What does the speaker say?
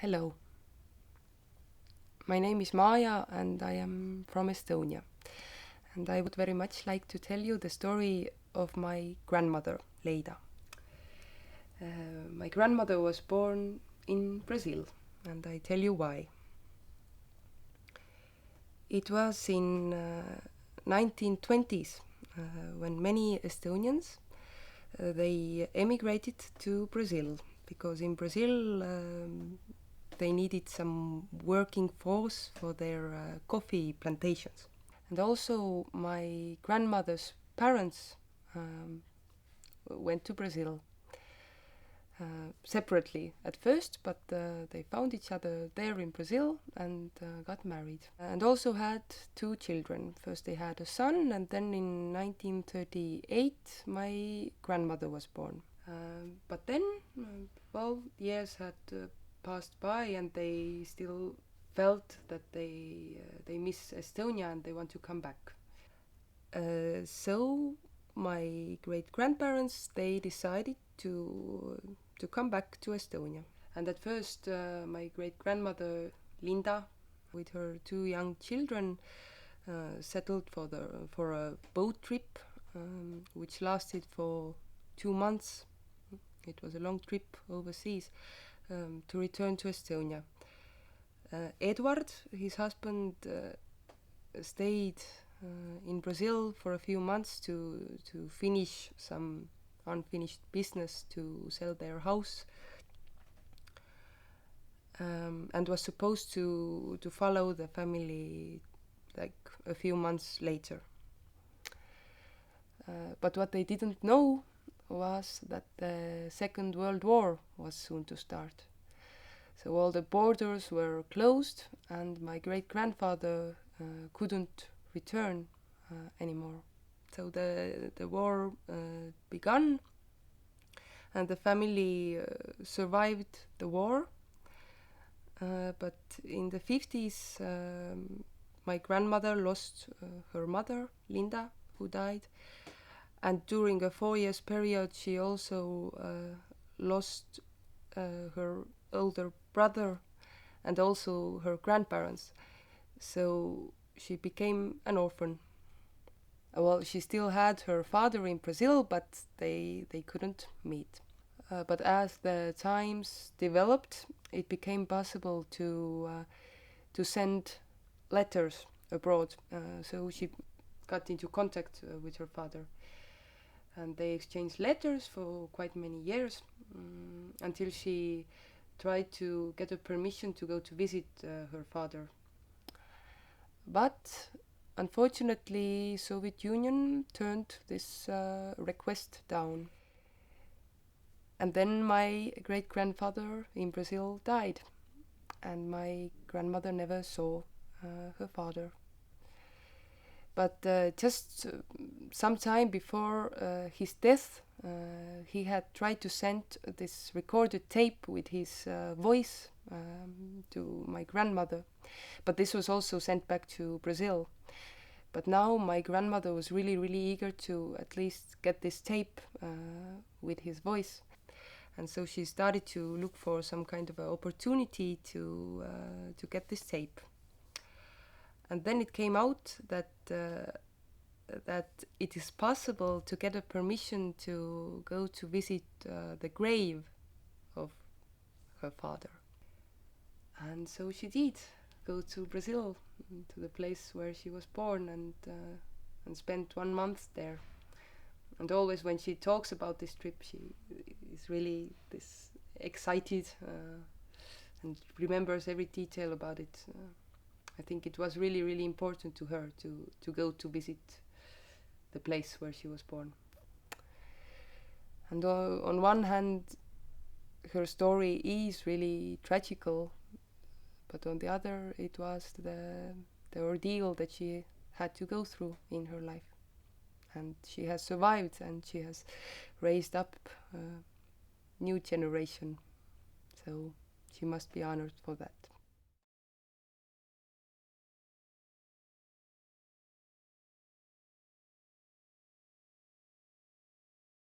Hello, my name is Maaja and I am from Estonia. And I would very much like to tell you the story of my grandmother, Leida. My grandmother was born in Brazil, and I tell you why. It was in 1920s when many Estonians they emigrated to Brazil because in Brazil they needed some working force for their coffee plantations. And also my grandmother's parents went to Brazil separately at first, but they found each other there in Brazil and got married. And also had two children. First they had a son, and then in 1938 my grandmother was born. But then, years had passed by and they still felt that they miss Estonia and they want to come back. So my great grandparents they decided to come back to Estonia. And at first, my great grandmother Linda, with her two young children, settled for a boat trip, which lasted for 2 months. It was a long trip overseas to return to Estonia. Edward, his husband, stayed in Brazil for a few months to finish some unfinished business, to sell their house, and was supposed to follow the family like a few months later. But what they didn't know was that the Second World War was soon to start. So all the borders were closed and my great-grandfather couldn't return anymore. So the war began and the family survived the war. But in the 50s, my grandmother lost her mother, Linda, who died. And during a 4 years period, she also lost her older brother and also her grandparents. So she became an orphan. Well, she still had her father in Brazil, but they couldn't meet. But as the times developed, it became possible to send letters abroad. So she got into contact with her father. And they exchanged letters for quite many years until she tried to get a permission to go to visit her father. But unfortunately, Soviet Union turned this request down. And then my great-grandfather in Brazil died, and my grandmother never saw her father. But just some time before his death, he had tried to send this recorded tape with his voice to my grandmother. But this was also sent back to Brazil. But now my grandmother was really, really eager to at least get this tape with his voice. And so she started to look for some kind of an opportunity to get this tape. And then it came out that it is possible to get a permission to go to visit the grave of her father. And so she did go to Brazil, to the place where she was born, and spent 1 month there. And always when she talks about this trip, she is really this excited and remembers every detail about it. I think it was really, really important to her to go to visit the place where she was born. And on one hand, her story is really tragical, but on the other, it was the ordeal that she had to go through in her life. And she has survived and she has raised up a new generation. So she must be honored for that.